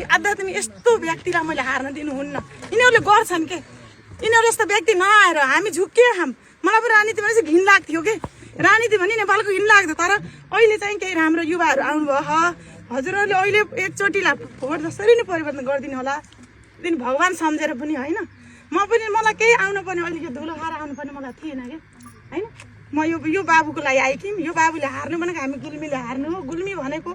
आध्यात्मिक यस्तो व्यक्तिलाई मैले हार्न दिनुहुन्न। यिनीहरूले गर्छन् के, यिनीहरू यस्तो व्यक्ति नआएर हामी झुक्कियो हाम। मलाई पनि राजनीति भने चाहिँ घिन लाग्थ्यो के, राजनीति भने नेपालको घिन लाग्थ्यो। तर अहिले चाहिँ केही राम्रो युवाहरू आउनुभयो। हजुरहरूले अहिले एकचोटिलाई भोट जसरी नै परिवर्तन गरिदिनु होला, दिन भगवान् सम्झेर पनि होइन। मलाई केही आउनुपर्ने अहिले यो धुलो खाएर आउनुपर्ने मलाई थिएन कि होइन। म यो बाबुको लागि आएँ कि यो बाबुले हार्नु भनेको हामी गुल्मीले हार्नु हो। गुल्मी भनेको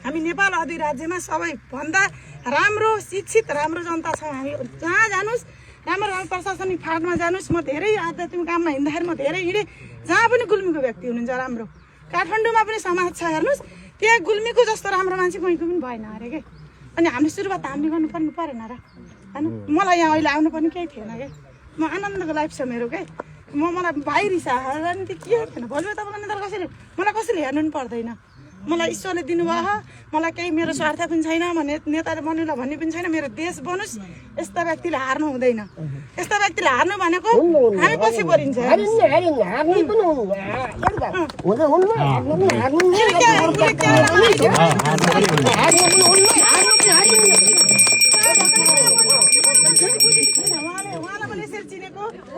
हामी नेपाल अधिराज्यमा सबैभन्दा राम्रो शिक्षित राम्रो जनता छौँ हामी। जहाँ जानुहोस् राम्रो राम्रो प्रशासनिक फाँटमा जानुहोस्, म धेरै आध्यात्मिक काममा हिँड्दाखेरि म धेरै हिँडेँ, जहाँ पनि गुल्मीको व्यक्ति हुनुहुन्छ राम्रो। काठमाडौँमा पनि समाज छ हेर्नुहोस्, त्यहाँ गुल्मीको जस्तो राम्रो मान्छे कोहीको पनि भएन अरे के। अनि हामीले सुरुवात हामीले गर्नुपर्ने परेन र होइन। मलाई यहाँ अहिले आउनुपर्ने केही थिएन क्या, म आनन्दको लाइफ छ मेरो के। मलाई बाहिरिसा राजनीति के थिएन। भोलि तपाईँको नेता मलाई कसैले हेर्नु पनि पर्दैन। मलाई ईश्वरले दिनुभयो, मलाई केही मेरो स्वार्थ पनि छैन, म नेताले बन्नुला भन्ने पनि छैन। मेरो देश बनोस्, यस्ता व्यक्तिले हार्नु हुँदैन। यस्ता व्यक्तिले हार्नु भनेको हामी पछि परिन्छ।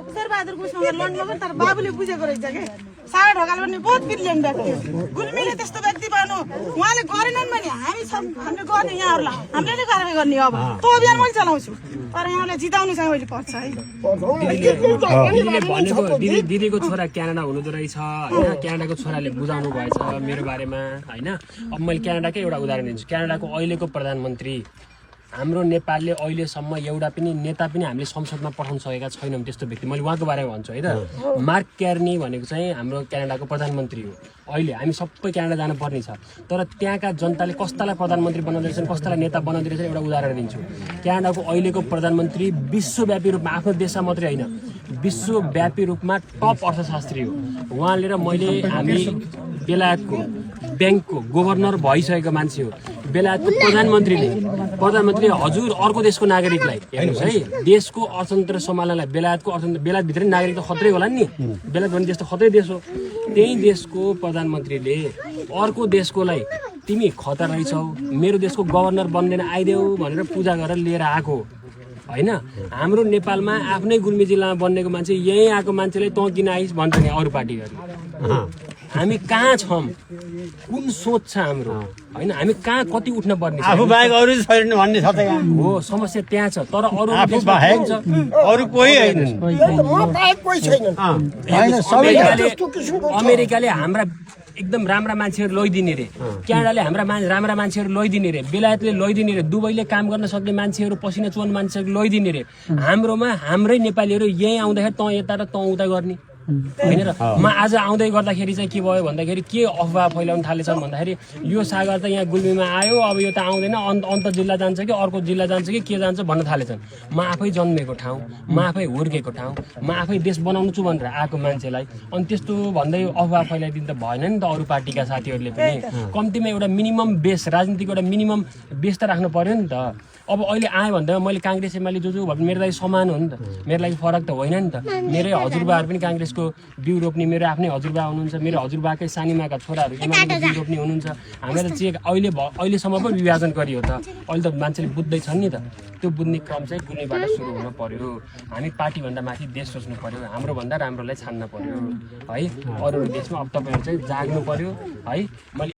शेरबहादुर गुरुङसँग लड्नु पनि तर बाबुले बुझेको रहेछ के। सारा ढकाल पनि बहुत ब्रिलियन्ट व्यक्ति हो। गुल्मीले त्यस्तो व्यक्ति बन्नु उहाँले गरेनन् भने हामीले गर्ने यहाँहरूलाई हामीले नै कारवाही गर्ने। अब त्यो अभियान मैले चलाउँछु, तर यहाँलाई जिताउनु चाहिँ अहिले पर्छ है। दिदीको छोरा क्यानाडा हुनुहुँदो रहेछ होइन। क्यानाडाको छोराले बुझाउनु भएछ मेरो बारेमा होइन। अब मैले क्यानाडाकै एउटा उदाहरण दिन्छु। क्यानाडाको अहिलेको प्रधानमन्त्री हाम्रो नेपालले अहिलेसम्म एउटा पनि नेता पनि हामीले संसदमा पठाउन सकेका छैनौँ त्यस्तो व्यक्ति। मैले उहाँको बारेमा भन्छु है त। मार्क कार्नी भनेको चाहिँ हाम्रो क्यानाडाको प्रधानमन्त्री हो। अहिले हामी सबै क्यानाडा जानुपर्ने छ, तर त्यहाँका जनताले कस्तालाई प्रधानमन्त्री बनाउँदैछन्, कस्तालाई नेता बनाउँदैछन् एउटा उदाहरण दिन्छु। क्यानाडाको अहिलेको प्रधानमन्त्री विश्वव्यापी रूपमा आफ्नो देशमा मात्रै होइन विश्वव्यापी रूपमा टप अर्थशास्त्री हो। उहाँले र मैले हामी बेलायतको ब्याङ्कको गभर्नर भइसकेको मान्छे हो। बेलायतको प्रधानमन्त्रीले हजुर अर्को देशको नागरिकलाई हेर्नुहोस् है, देशको अर्थतन्त्र सम्हाल्नलाई बेलायतको अर्थतन्त्र बेलायतभित्रै नागरिक त खत्रै होला नि। बेलायत भन्ने देश त खत्रै देश हो। त्यही देशको प्रधानमन्त्रीले अर्को देशकोलाई तिमी खतरा रहेछौ, मेरो देशको गभर्नर बन्दैन आइदेऊ भनेर पूजा गरेर लिएर आएको होइन। हाम्रो नेपालमा आफ्नै गुल्मी जिल्लामा बन्नेको मान्छे यहीँ आएको मान्छेले तँ किन आइस भन्छ नि अरू पार्टीहरू। हामी कहाँ छौँ, कुन सोच छ हाम्रो होइन। हामी कहाँ कति उठ्न पर्ने आफू बाहेक अरू छैन भन्ने छ त यहाँ हो। समस्या त्यहाँ छ, तर अरू अरू कोही अमेरिकाले हाम्रा एकदम राम्रा मान्छेहरू लैदिने रे, क्यानाडाले हाम्रा राम्रा मान्छेहरू लैदिने रे, बेलायतले लैदिने रे, दुबईले काम गर्न सक्ने मान्छेहरू पसिना चुहाउने मान्छेहरू लैदिने रे। हाम्रोमा हाम्रै नेपालीहरू यहीँ आउँदाखेरि तँ यता र तँ उता गर्ने होइन र। म आज आउँदै गर्दाखेरि चाहिँ के भयो भन्दाखेरि के अफवाह फैलाउन थालेछन् भन्दाखेरि यो सागर त यहाँ गुल्मीमा आयो, अब यो त आउँदैन, अन्त जिल्ला जान्छ कि अर्को जिल्ला जान्छ कि के जान्छ भन्न थालेछन्। म आफै जन्मेको ठाउँ, म आफै हुर्केको ठाउँ, म आफै देश बनाउनु छु भनेर आएको मान्छेलाई अनि त्यस्तो भन्दै अफवाह फैलाइदिनु त भएन नि त अरू पार्टीका साथीहरूले पनि। कम्तीमा एउटा मिनिमम बेस, राजनीतिको एउटा मिनिमम बेस त राख्नु पर्यो नि त। अब अहिले आएँ भन्दा मैले काङ्ग्रेस एमाले जो भन्नु मेरो लागि समान हो नि त, मेरो लागि फरक त होइन नि त। मेरै हजुरबाहरू पनि काङ्ग्रेसको बिउ रोप्ने मेरो आफ्नै हजुरबा हुनुहुन्छ, मेरो हजुरबाकै सानीमाका छोराहरू एमालेको बिउ रोप्ने हुनुहुन्छ। हामीलाई चाहिँ अहिलेसम्म पनि विभाजन गरियो त, अहिले त मान्छेले बुझ्दैछन् नि त। त्यो बुझ्ने क्रम चाहिँ गुल्मीबाट सुरु हुन पर्यो। हामी पार्टीभन्दा माथि देश सोच्नु पर्यो, हाम्रो भन्दा राम्रोलाई छान्न पर्यो है। अरू देशमा अब तपाईँहरू चाहिँ जाग्नु पर्यो है। मैले